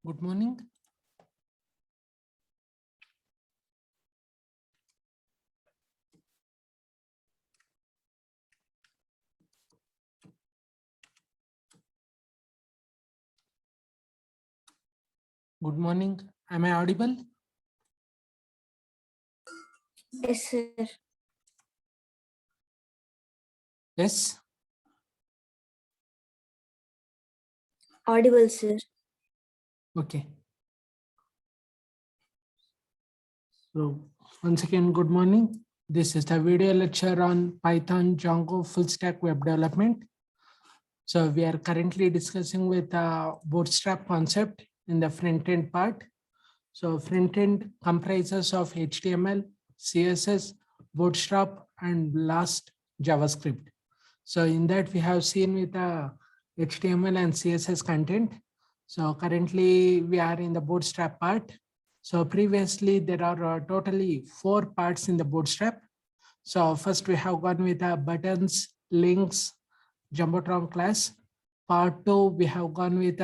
Good morning. Good morning. Am I audible? Yes, sir. Yes. Audible, sir. Okay. So once again, good morning. This is the video lecture on Python Django full stack web development. So we are currently discussing with bootstrap concept in the front end part. So front end comprises of HTML, CSS, bootstrap, and last JavaScript. So in that we have seen with HTML and CSS content. So currently we are in the bootstrap part. So previously there are totally 4 parts in the bootstrap. So first we have gone with buttons, links, Jumbotron class. Part 2 we have gone with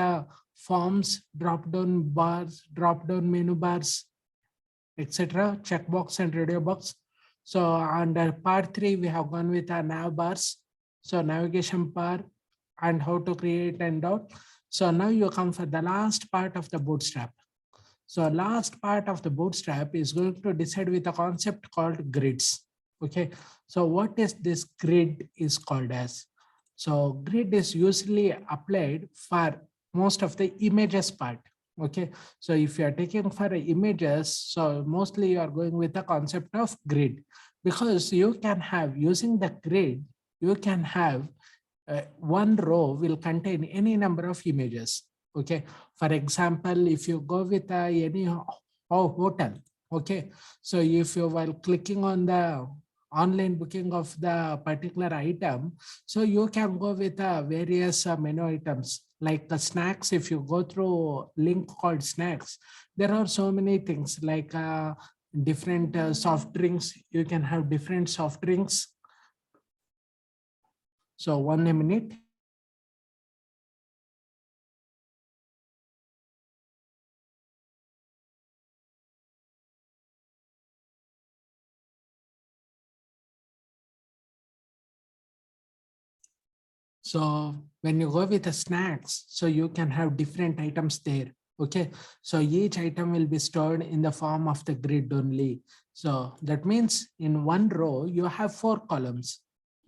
forms, drop-down bars, drop-down menu bars, etc., checkbox and radio box. So under part 3 we have gone with nav bars, so navigation bar and how to create and out. So now you come for the last part of the bootstrap. So last part of the bootstrap is going to decide with a concept called grids. Okay, so what is this grid is called as? So grid is usually applied for most of the images part. Okay, so if you are taking for images, so mostly you are going with the concept of grid, because you can have, using the grid, you can have one row will contain any number of images. Okay, for example, if you go with any hotel, okay, so if you while clicking on the online booking of the particular item, so you can go with various menu items like snacks. If you go through link called snacks, there are so many things like different soft drinks. You can have different soft drinks. So 1 minute. So when you go with the snacks, so you can have different items there. Okay, so each item will be stored in the form of the grid only. So that means in one row, you have 4 columns.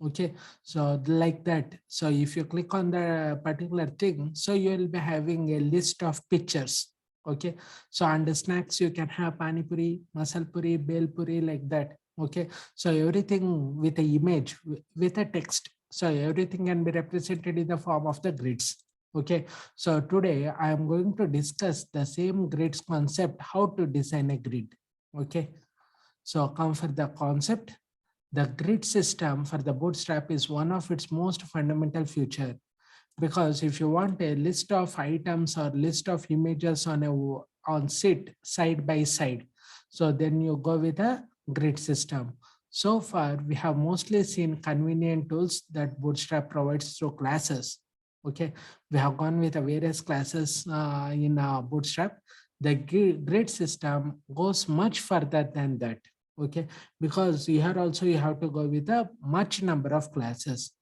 Okay, so like that. So if you click on the particular thing, so you will be having a list of pictures. Okay, so under snacks, you can have pani puri, masal puri, bel puri, like that. Okay, so everything with a image, with a text. So everything can be represented in the form of the grids. Okay, so today I am going to discuss the same grids concept, how to design a grid. Okay, so come for the concept. The grid system for the bootstrap is one of its most fundamental feature, because if you want a list of items or list of images on sit side by side, so then you go with a grid system. So far, we have mostly seen convenient tools that Bootstrap provides through classes. Okay, we have gone with the various classes in Bootstrap. The grid system goes much further than that. Okay, because here also you have to go with a much number of classes.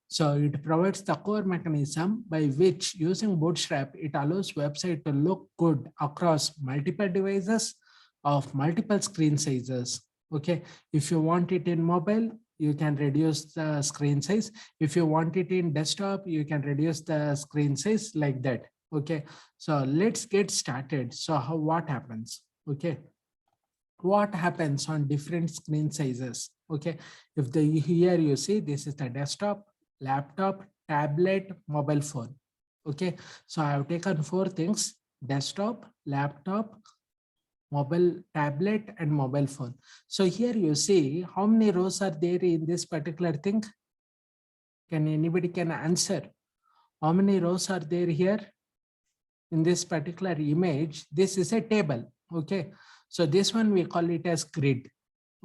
So it provides the core mechanism by which, using Bootstrap, it allows website to look good across multiple devices of multiple screen sizes. Okay, if you want it in mobile, you can reduce the screen size. If you want it in desktop, you can reduce the screen size, like that. Okay, so let's get started. So what happens? Okay, what happens on different screen sizes? Okay, if here you see, this is the desktop, laptop, tablet, mobile phone. Okay, so I have taken 4 things: desktop, laptop, mobile, tablet, and mobile phone. So here you see how many rows are there in this particular thing. Can anybody can answer how many rows are there here in this particular image? This is a table. Okay, so this one we call it as grid.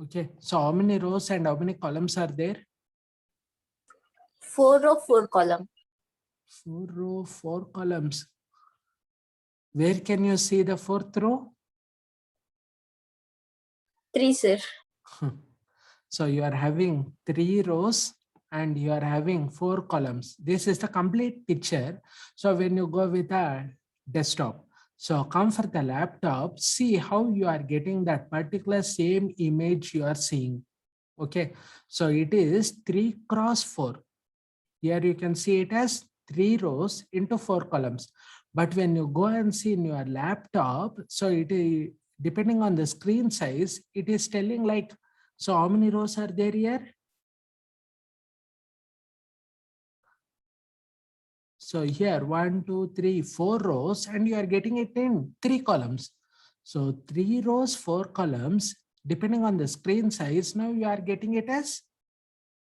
Okay, so how many rows and how many columns are there? 4 row, 4 column. 4 row, 4 columns. Where can you see the fourth row? 3, sir. So you are having 3 rows and you are having 4 columns. This is the complete picture. So when you go with a desktop, so come for the laptop, see how you are getting that particular same image you are seeing. Okay, so it is 3 cross 4. Here you can see it as 3 rows into 4 columns. But when you go and see in your laptop, so it is depending on the screen size, it is telling like, so how many rows are there here? So here 1, 2, 3, 4 rows, and you are getting it in 3 columns. So 3 rows, 4 columns, depending on the screen size, now you are getting it as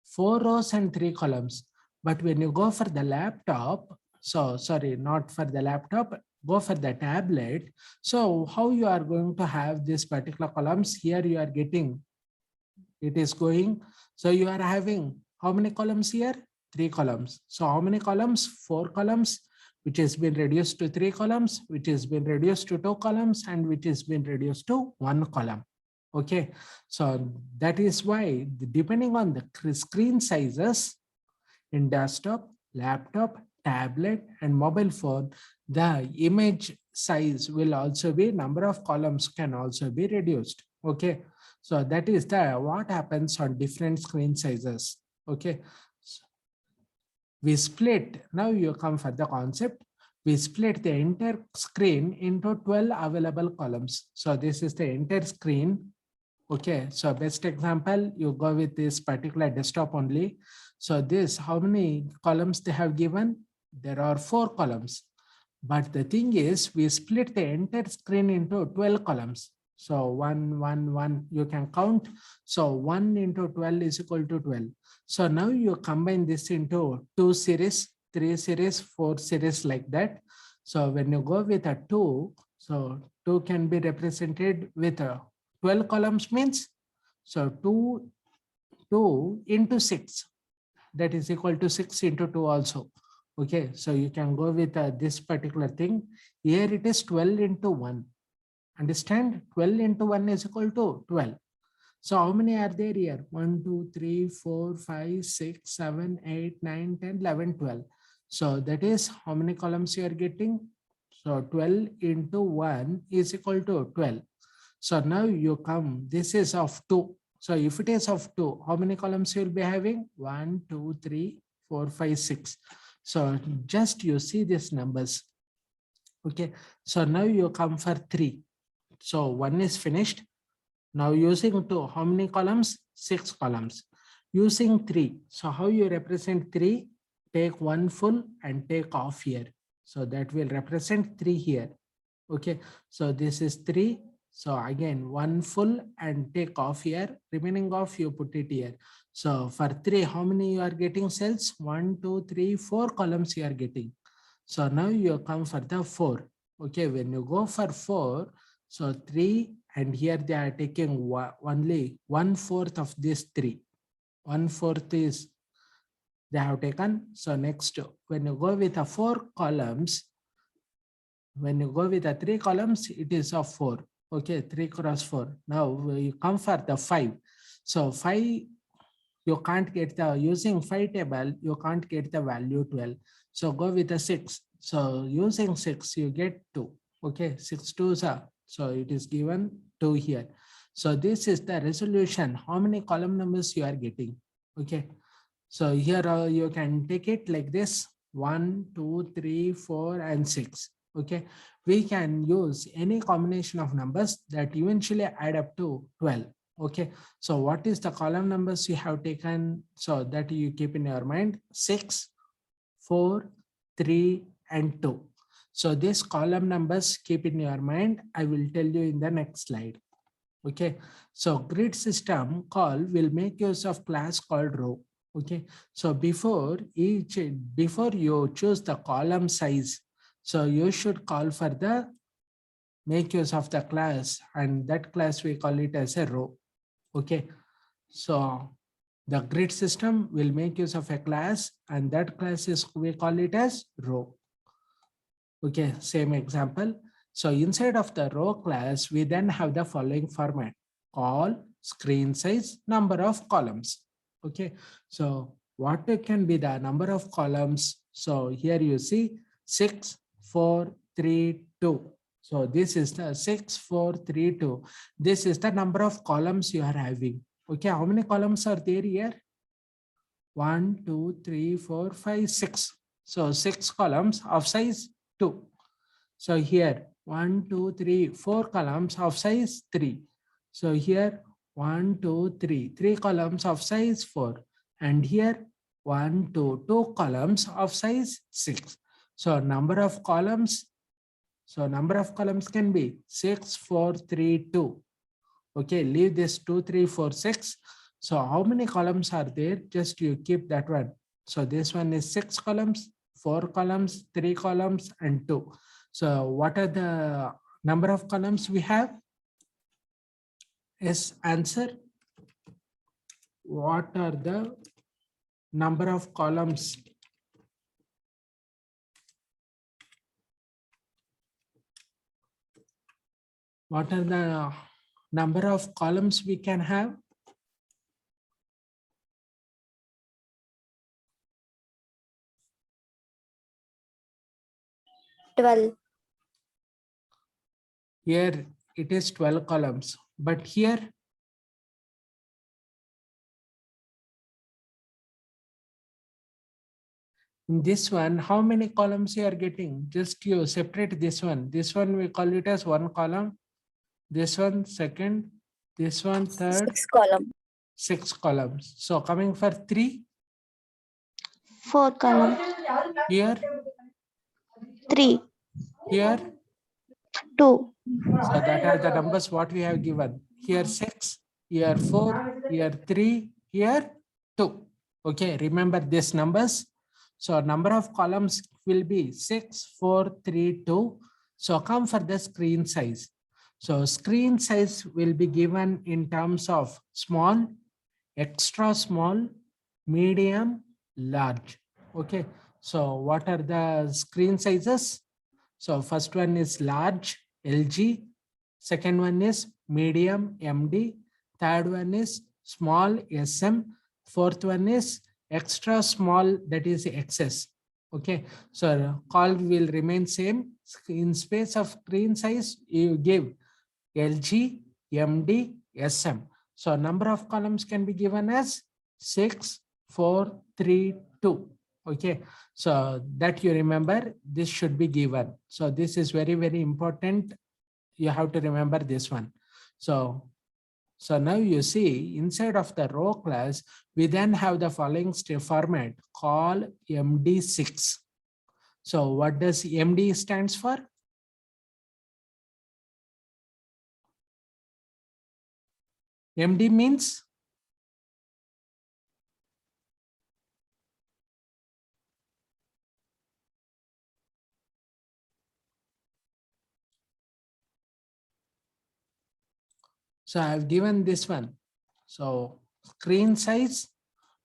4 rows and 3 columns. But when you go for the laptop, so sorry, not for the laptop, go for the tablet. So how you are going to have this particular columns? Here you are getting, it is going. So you are having how many columns here? 3 columns. So how many columns? 4 columns, which has been reduced to 3 columns, which has been reduced to 2 columns, and which has been reduced to 1 column. Okay, so that is why depending on the screen sizes in desktop, laptop, tablet, and mobile phone, the image size will also be, number of columns can also be reduced. Okay, so that is the what happens on different screen sizes. Okay, we split, now you come for the concept, we split the entire screen into 12 available columns. So this is the entire screen. Okay, so best example, you go with this particular desktop only. So this, how many columns they have given? There are 4 columns. But the thing is, we split the entire screen into 12 columns. So 1, 1, 1, you can count. So 1 into 12 is equal to 12. So now you combine this into 2 series, 3 series, 4 series like that. So when you go with a 2, so 2 can be represented with a 12 columns means, so 2 into 6, that is equal to 6 into 2 also. Okay, so you can go with this particular thing. Here it is 12 into 1. Understand? 12 into 1 is equal to 12. So how many are there here? 1, 2, 3, 4, 5, 6, 7, 8, 9, 10, 11, 12. So that is how many columns you are getting? So 12 into 1 is equal to 12. So now you come, this is of 2. So if it is of 2, how many columns you will be having? 1, 2, 3, 4, 5, 6. So just you see these numbers. Okay. So now you come for 3. So 1 is finished. Now using 2, how many columns? 6 columns. Using 3. So how you represent 3? Take 1 full and take off here. So that will represent 3 here. Okay. So this is 3. So again, 1 full and take off here. Remaining off, you put it here. So for 3, how many you are getting cells? 1, 2, 3, 4 columns you are getting. So now you come for the 4. Okay, when you go for 4, so 3, and here they are taking only 1/4 of this 3. 1/4 is they have taken. So next, when you go with a 4 columns, when you go with the 3 columns, it is of 4. Okay, 3 cross 4. Now you come for the 5. So 5, you can't get the, using 5 table, you can't get the value 12. So go with the 6. So using 6, you get 2. Okay, 6 2s are, so it is given 2 here. So this is the resolution. How many column numbers you are getting? Okay, so here you can take it like this: 1, 2, 3, 4, and 6. Okay, we can use any combination of numbers that eventually add up to 12. Okay, so what is the column numbers you have taken? So that you keep in your mind: 6, 4, 3, and 2. So these column numbers keep in your mind. I will tell you in the next slide. Okay, so grid system call will make use of class called row. Okay, so before you choose the column size, so you should call for the make use of the class, and that class we call it as a row. Okay, so the grid system will make use of a class, and that class is, we call it as row. Okay, same example. So inside of the row class, we then have the following format: call, screen size, number of columns. Okay, so what can be the number of columns? So here you see 6, 4, 3, 2. So this is the 6, 4, 3, 2. This is the number of columns you are having. Okay, how many columns are there here? 1, 2, 3, 4, 5, 6. So 6 columns of size 2. So here 1, 2, 3, 4 columns of size 3. So here 1, 2, 3, 3 columns of size 4. And here 1, 2, 2 columns of size 6. So number of columns. So number of columns can be 6, 4, 3, 2. Okay, leave this 2, 3, 4, 6. So how many columns are there? Just you keep that one. So this one is 6 columns, 4 columns, 3 columns, and 2. So what are the number of columns we have? Yes, answer. What are the number of columns? What are the number of columns we can have? Here it is 12 columns, but here in this one, how many columns you are getting? Just you separate this one. This one we call it as one column. This one second. This one third. 6 column. 6 columns. So coming for 3. 4 column. Here. 3. Here. 2. So that are the numbers what we have given. Here 6. Here 4. Here 3. Here 2. Okay. Remember these numbers. So number of columns will be 6, 4, 3, 2. So come for the screen size. So screen size will be given in terms of small, extra small, medium, large. Okay. So what are the screen sizes? So first one is large, LG. Second one is medium, MD. Third one is small, SM. Fourth one is extra small, that is XS. Okay, so call will remain same. In space of screen size, you give LG, MD, SM. So number of columns can be given as 6, 4, 3, 2. Okay, so that you remember, this should be given. So this is very, very important. You have to remember this one. So now you see inside of the row class, we then have the following format: call MD6. So what does MD stands for? MD means so I have given this one. So screen size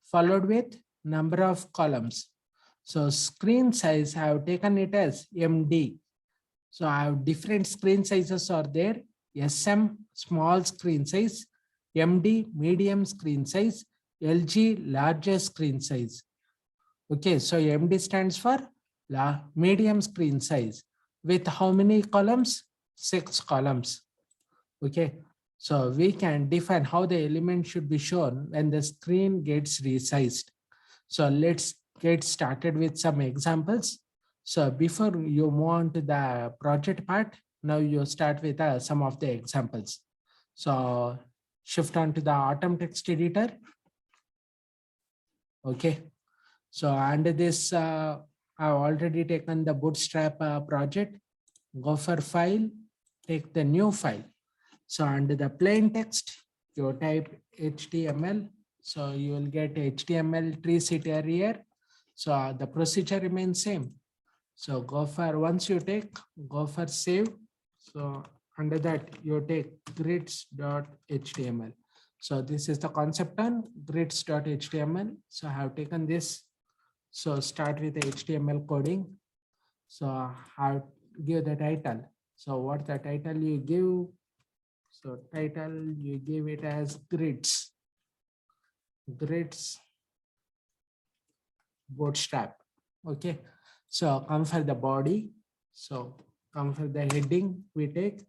followed with number of columns. So screen size, I have taken it as MD. So I have different screen sizes are there. SM, small screen size. MD, medium screen size. LG, larger screen size. Okay, so MD stands for medium screen size. With how many columns? 6 columns. Okay, so we can define how the element should be shown when the screen gets resized. So let's get started with some examples. So before you move on to the project part, now you start with some of the examples. So shift on to the Atom text editor. Okay. So under this, I've already taken the Bootstrap project. Go for file, take the new file. So under the plain text, you type HTML. So you will get HTML tree setter here. So the procedure remains same. So go for, once you take, go for save. So under that you take grids.html. So this is the concept on grids.html. So I have taken this. So start with the HTML coding. So I give the title. So what the title you give? So title you give it as grids. Grids bootstrap. Okay. So come for the body. So come for the heading we take.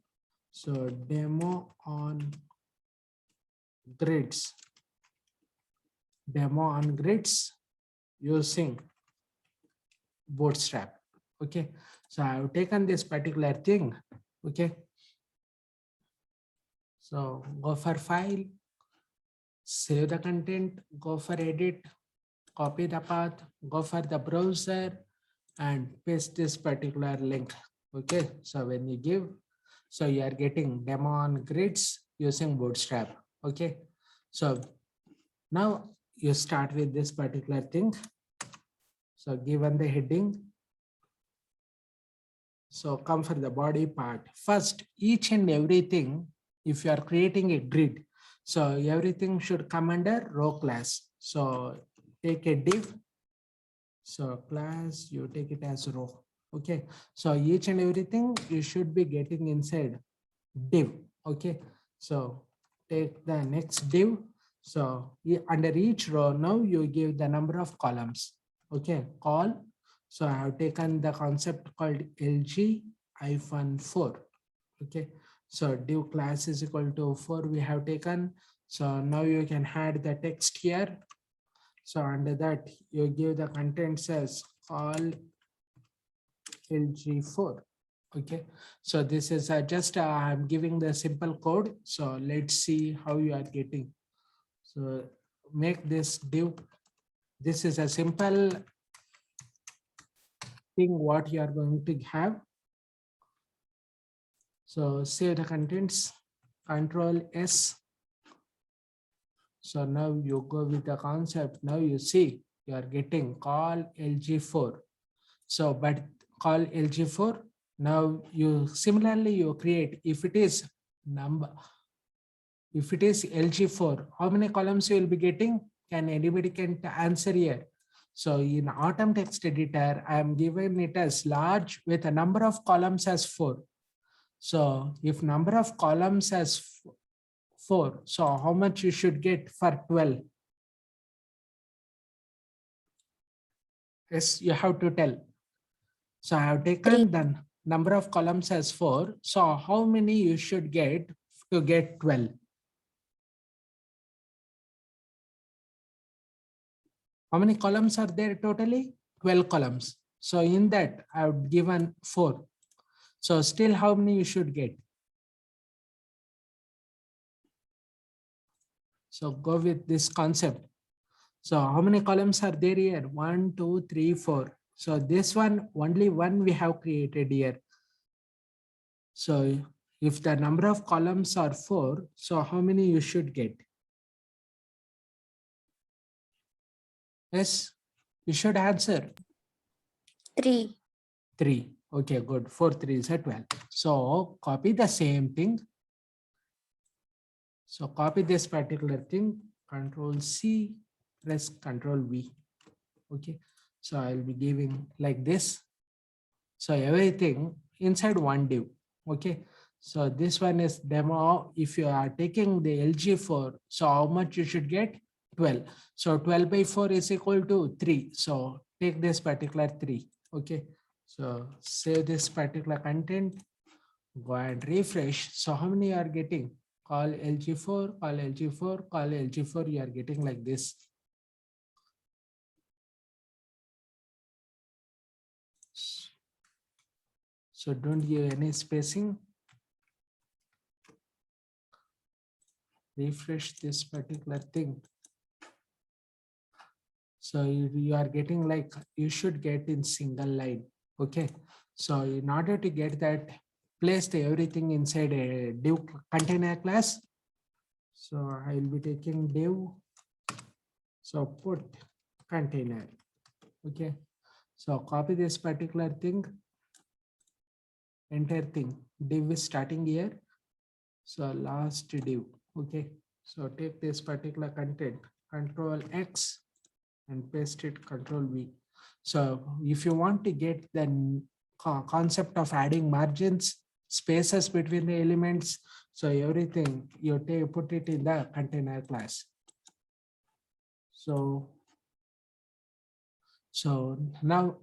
So demo on grids. Demo on grids using bootstrap. Okay. So I have taken this particular thing. Okay. So go for file, save the content, go for edit, copy the path, go for the browser and paste this particular link. Okay. So when you give, so you are getting demo on grids using bootstrap. Okay. So now you start with this particular thing. So given the heading, so come for the body part. First, each and everything, if you are creating a grid, so everything should come under row class. So take a div. So class, you take it as row. Okay. So each and everything you should be getting inside div. Okay. So take the next div. So under each row, now you give the number of columns. Okay. Call. So I have taken the concept called LG-4. Okay. So div class is equal to 4 we have taken. So now you can add the text here. So under that you give the contents as call LG4. Okay. So this is just I'm giving the simple code. So let's see how you are getting. So make this div. This is a simple thing what you are going to have. So save the contents, Control S. So now you go with the concept. Now you see you are getting call LG4. So but call LG4. Now you similarly you create if it is number. If it is LG4, how many columns you will be getting? Can anybody can answer here? So in Autumn text editor, I am given it as large with a number of columns as 4. So if number of columns as 4, so how much you should get for 12? Yes, you have to tell. So I have 3. taken the number of columns as 4. So how many you should get to get 12? How many columns are there totally? 12 columns. So in that I've given 4. So still how many you should get? So go with this concept. So how many columns are there here? 1, 2, 3, 4. So this one, only one we have created here. So if the number of columns are 4, so how many you should get? Yes, you should answer. 3. 3. Okay, good. 4 3 is 12. So copy the same thing. So copy this particular thing, Control C, press Control V. Okay. So I'll be giving like this. So everything inside one div. Okay. So this one is demo. If you are taking the LG4, so how much you should get? 12. So 12 by 4 is equal to 3. So take this particular 3. Okay. So save this particular content. Go and refresh. So how many you are getting? Call LG4, call LG4, call LG4. You are getting like this. So don't give any spacing. Refresh this particular thing. So you are getting like you should get in single line. Okay. So in order to get that, place the everything inside a div container class. So I will be taking div. So put container. Okay. So copy this particular thing. Entire thing. Div is starting here. So last div. Okay. So take this particular content. Control X and paste it Control V. So if you want to get the concept of adding margins, spaces between the elements. So everything you put it in the container class. So now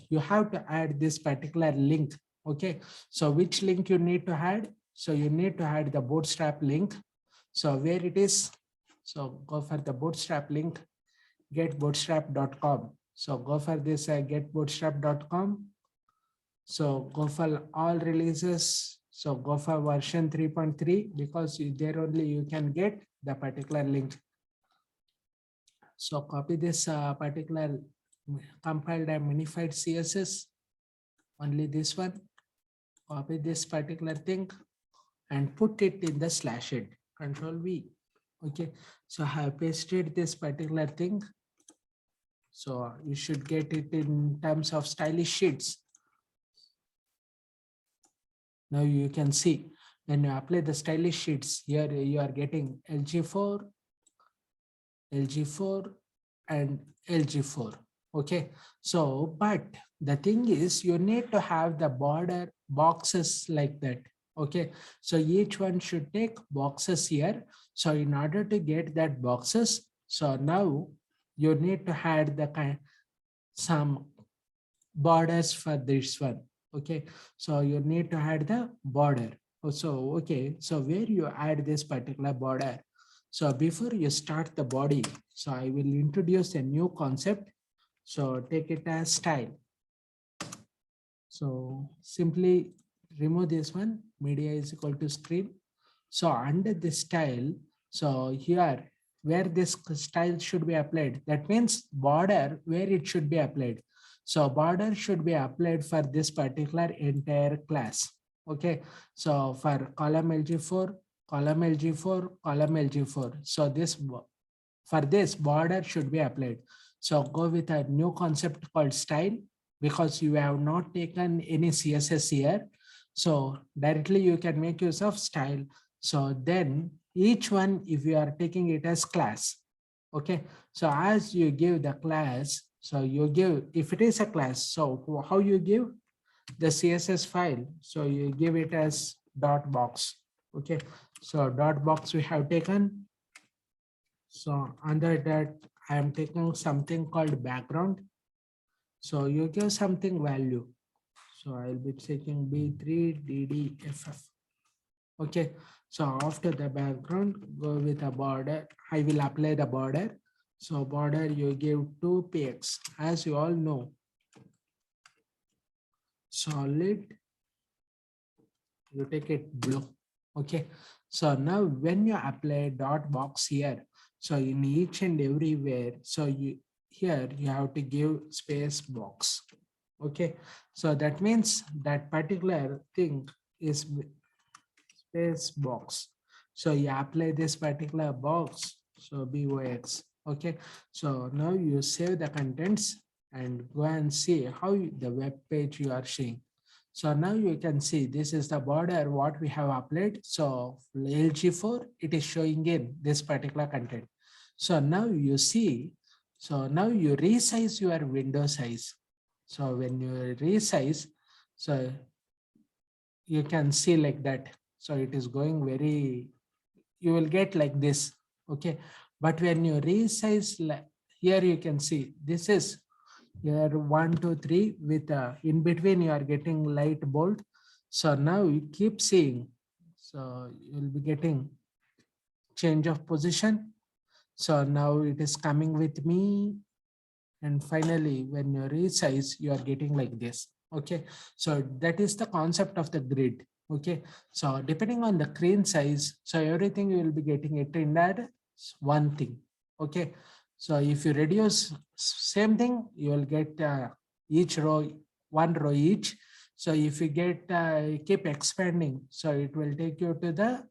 you have to add this particular link. Okay, so which link you need to add? So you need to add the bootstrap link. So where it is? So go for the bootstrap link, getbootstrap.com. So go for this getbootstrap.com. So go for all releases. So go for version 3.3 because there only you can get the particular link. So copy this particular compiled and minified CSS, only this one. Copy this particular thing and put it in the slash it, Control V. Okay, so I have pasted this particular thing. So you should get it in terms of stylish sheets. Now you can see when you apply the stylish sheets here, you are getting LG4, LG4 and LG4. Okay, so but the thing is you need to have the border boxes like that. Okay, so each one should take boxes here. So in order to get that boxes, so now you need to add the some borders for this one. Okay, so you need to add the border. So okay, so where you add this particular border? So before you start the body, so I will introduce a new concept. So take it as style. So simply remove this one, media is equal to screen. So under this style, so here where this style should be applied, that means border where it should be applied. So border should be applied for this particular entire class. Okay, so for column LG4, column LG4, column LG4. So this for this border should be applied. So go with a new concept called style because you have not taken any CSS here. So directly you can make use of style. So then each one, if you are taking it as class, okay. So as you give the class, so you give, if it is a class, so how you give the CSS file? So you give it as dot box. Okay. So dot box we have taken. So under that, I am taking something called background. So you give something value. So I'll be taking B3DDFF. Okay. So after the background, go with a border. I will apply the border. So border you give 2px. As you all know, solid, you take it blue. Okay. So now when you apply dot box here, so in each and everywhere, so you here you have to give space box. Okay, so that means that particular thing is space box. So you apply this particular box, so BOX. Okay, so now you save the contents and go and see how the web page you are seeing. So now you can see this is the border what we have applied. So LG4, it is showing in this particular content. So now you see, so now you resize your window size. So when you resize, so you can see like that. So it is going very, you will get like this. Okay. But when you resize, here you can see this is here 1, 2, 3 with in between you are getting light bold. So now you keep seeing. So you'll be getting change of position. So now it is coming with me. And finally, when you resize, you are getting like this. Okay. So that is the concept of the grid. Okay. So depending on the screen size, so everything you will be getting it in that one thing. Okay. So if you reduce same thing, you will get each row, one row each. So if you get keep expanding, so it will take you to the,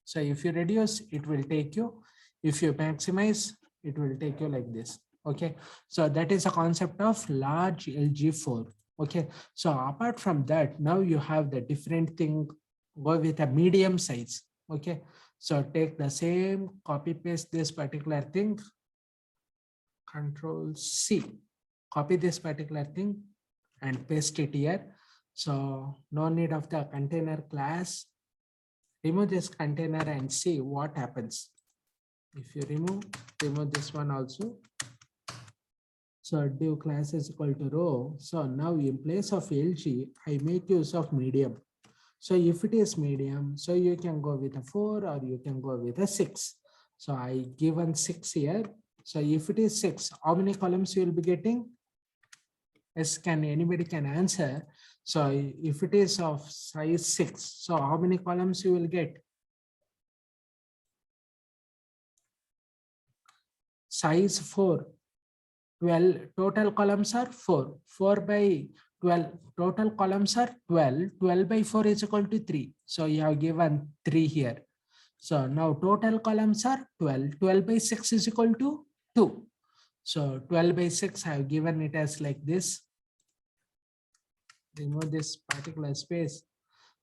so if you reduce, it will take you, if you maximize, it will take you like this. Okay, so that is a concept of large LG4. Okay, so apart from that, now you have the different thing, go with a medium size. Okay, so take the same, copy paste this particular thing, Control C, copy this particular thing and paste it here. So no need of the container class. Remove this container and see what happens. If you remove this one also. So div class is equal to row. So now in place of LG, I make use of medium. So if it is medium, so you can go with a 4 or you can go with a 6. So I given 6 here. So if it is 6, how many columns you will be getting? Yes, can anybody can answer. So if it is of size 6, so how many columns you will get? Size 4, 12, total columns are 4. 4 by 12, total columns are 12. 12 by 4 is equal to 3. So you have given 3 here. So now total columns are 12. 12 by 6 is equal to 2. So 12 by 6, I have given it as like this. Remove this particular space.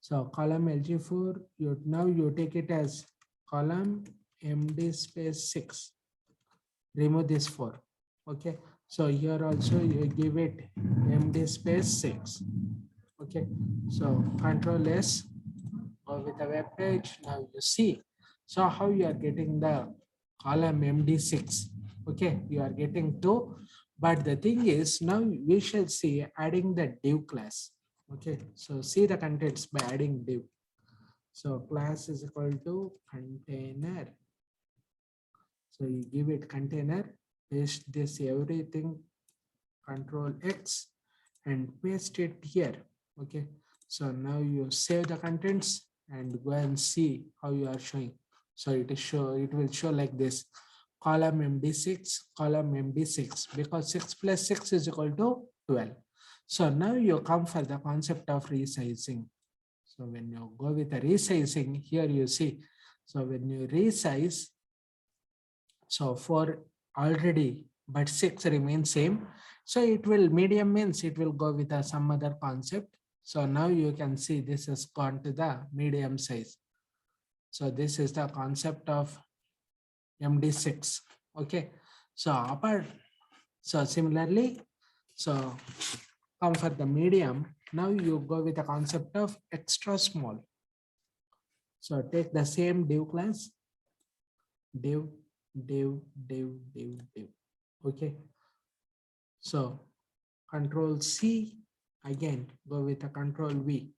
So column LG4, now you take it as column MD space 6. Remove this 4. Okay. So here also you give it MD space 6. Okay. So Control S, go with the web page. Now you see. So how you are getting the column MD6. Okay. You are getting 2. But the thing is, now we shall see adding the div class. Okay. So see the contents by adding div. So class is equal to container. So you give it container, paste this everything, Control X and paste it here. Okay. So now you save the contents and go and see how you are showing. So it will show like this. Column MD6, column MD6, because 6 plus 6 is equal to 12. So now you come for the concept of resizing. So when you go with the resizing, here you see. So when you resize, so 4 already, but 6 remains same. So it will, medium means it will go with some other concept. So now you can see this has gone to the medium size. So this is the concept of MD6. Okay. So apart, so similarly, so come for the medium. Now you go with the concept of extra small. So take the same div class, div, div. Okay. So Control C, again go with a Control V.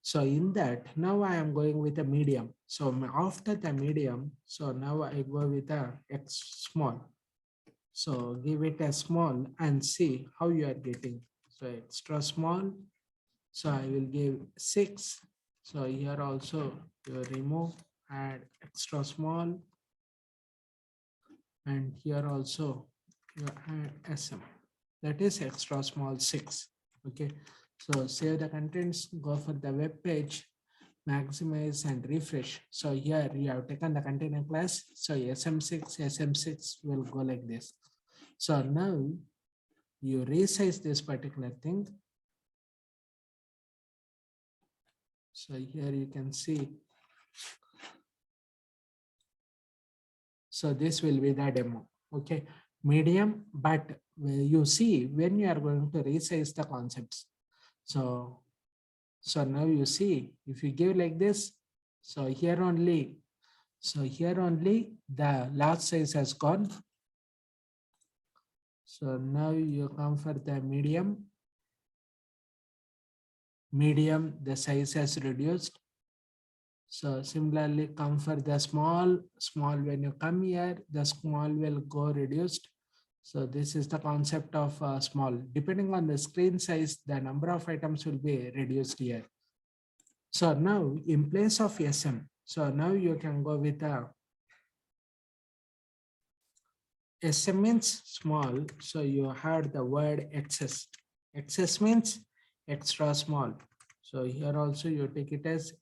So in that, now I am going with a medium. So after the medium, so now I go with a X small. So give it a small and see how you are getting. So extra small. So I will give 6. So here also you remove, add extra small. And here also you add SM. That is extra small 6. Okay. So save the contents, go for the web page, maximize and refresh. So here you have taken the container class. So SM6 will go like this. So now you resize this particular thing. So here you can see. So this will be the demo. Okay. Medium, but you see when you are going to resize the concepts. So now you see if you give like this, so here only the large size has gone. So now you come for the medium, the size has reduced. So similarly come for the small, when you come here, the small will go reduced. So this is the concept of small. Depending on the screen size, the number of items will be reduced here. So now in place of SM, so now you can go with a SM means small. So you have the word excess. Excess means extra small. So here also you take it as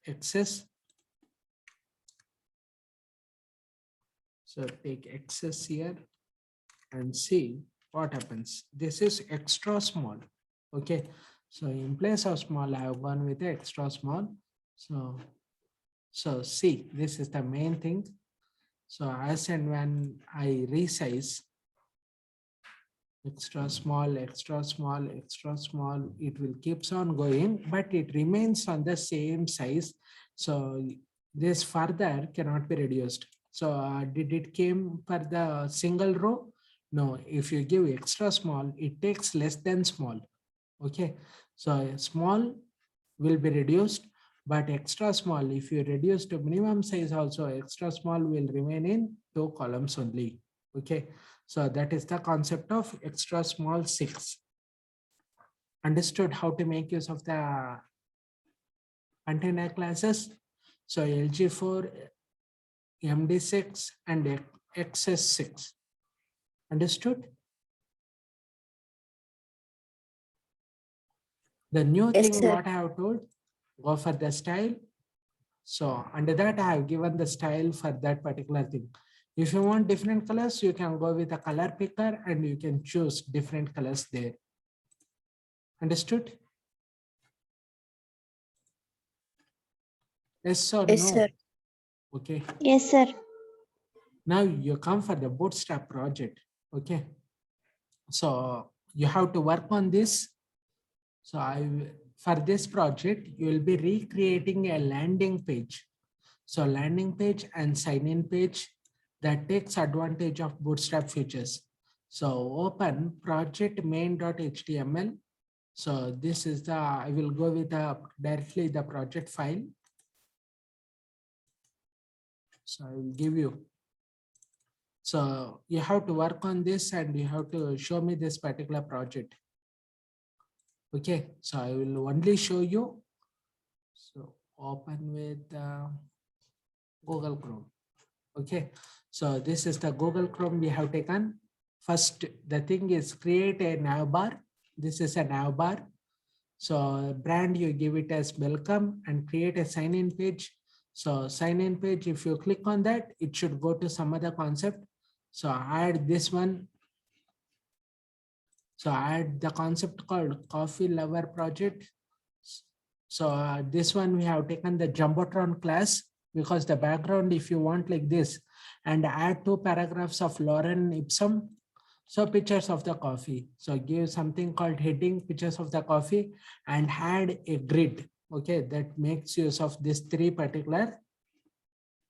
excess. So take excess here and see what happens. This is extra small. Okay. So in place of small, I have gone with the extra small. So see, this is the main thing. So as and when I resize, extra small, extra small, extra small. It will keeps on going, but it remains on the same size. So this further cannot be reduced. So did it came for the single row? No, if you give extra small, it takes less than small. Okay, so small will be reduced, but extra small, if you reduce to minimum size also, extra small will remain in 2 columns only. Okay, so that is the concept of extra small 6. Understood how to make use of the container classes? So LG4, MD6 and XS6. Understood? The new Yes, thing sir. what I have told, go for the style. So under that, I have given the style for that particular thing. If you want different colors, you can go with a color picker and you can choose different colors there. Understood? Yes or Yes, sir. no? Okay. Yes, sir. Now you come for the bootstrap project. Okay. So you have to work on this. So for this project, you will be recreating a landing page. So landing page and sign-in page that takes advantage of Bootstrap features. So open project main.html. So this is the, I will go with directly the project file. So I will give you. So you have to work on this and you have to show me this particular project. Okay, so I will only show you. So open with Google Chrome. Okay, so this is the Google Chrome we have taken. First, the thing is create a navbar. This is a navbar. So brand, you give it as welcome and create a sign-in page. So sign-in page, if you click on that, it should go to some other concept. So add this one. So add the concept called Coffee Lover Project. So this one we have taken the Jumbotron class because the background, if you want like this, and add 2 paragraphs of Lauren Ipsum. So pictures of the coffee. So give something called heading pictures of the coffee and add a grid. Okay, that makes use of these 3 particular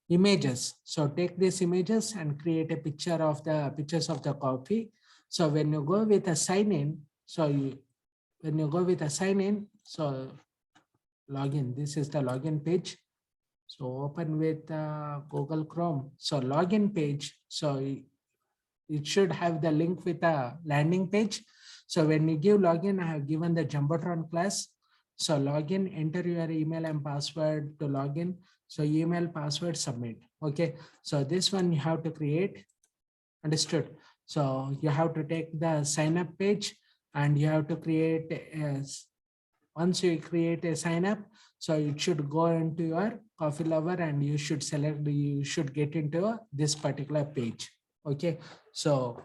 images. So take these images and create a picture of the pictures of the coffee. So when you go with a sign in, when you go with a sign in, so login, this is the login page. So open with Google Chrome. So login page. So it should have the link with a landing page. So when you give login, I have given the Jumbotron class. So login, enter your email and password to login. So email, password, submit. Okay. So this one you have to create. Understood. So you have to take the sign up page and you have to create once you create a sign up, so it should go into your coffee lover and you should select, you should get into this particular page. Okay, so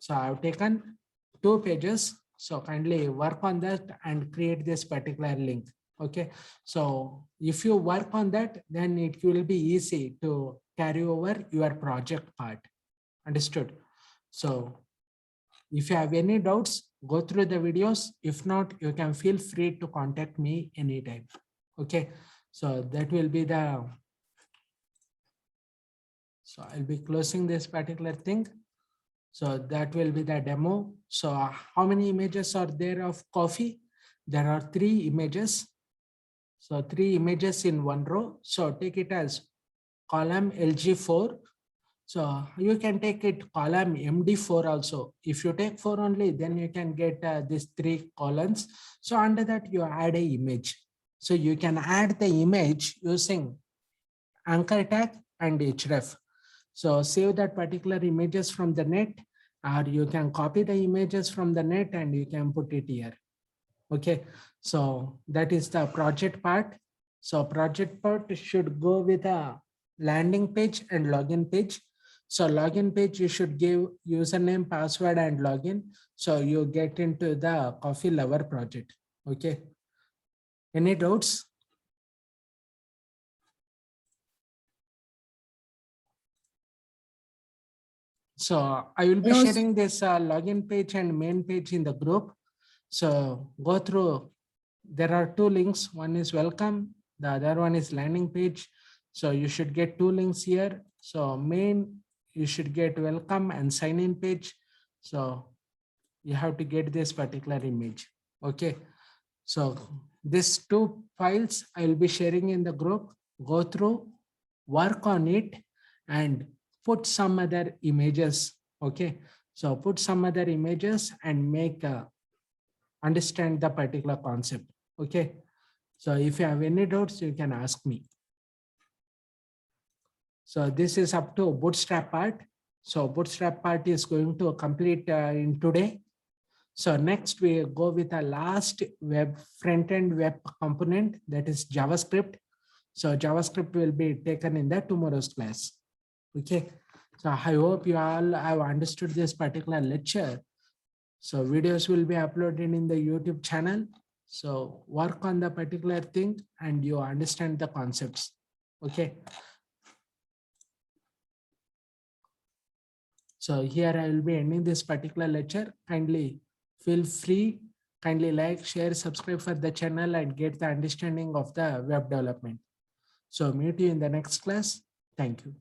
I've taken 2 pages. So kindly work on that and create this particular link. Okay, so if you work on that, then it will be easy to carry over your project part. Understood? So if you have any doubts, go through the videos. If not, you can feel free to contact me anytime. Okay, so that will be the, so I'll be closing this particular thing. So that will be the demo. So how many images are there of coffee? There are 3 images. So 3 images in one row. So take it as column LG4. So you can take it column MD4 also. If you take 4 only, then you can get these 3 columns. So under that you add a image. So you can add the image using anchor tag and href. So save that particular images from the net, or you can copy the images from the net and you can put it here. Okay, so that is the project part. So project part should go with a landing page and login page. So login page, you should give username, password, and login. So you get into the coffee lover project. Okay. Any doubts? So I will be No, sharing this login page and main page in the group. So go through. There are two links. One is welcome. The other one is landing page. So you should get two links here. So main, you should get welcome and sign in page. So you have to get this particular image. Okay. So these two files I will be sharing in the group. Go through, work on it, and put some other images. Okay. So put some other images and make understand the particular concept. Okay. So if you have any doubts, you can ask me. So this is up to bootstrap part. So bootstrap part is going to complete in today. So next we go with the last web front-end web component, that is JavaScript. So JavaScript will be taken in the tomorrow's class. Okay. So I hope you all have understood this particular lecture. So videos will be uploaded in the YouTube channel. So work on the particular thing and you understand the concepts. Okay. So here I will be ending this particular lecture. Kindly feel free, kindly like, share, subscribe for the channel and get the understanding of the web development. So meet you in the next class. Thank you.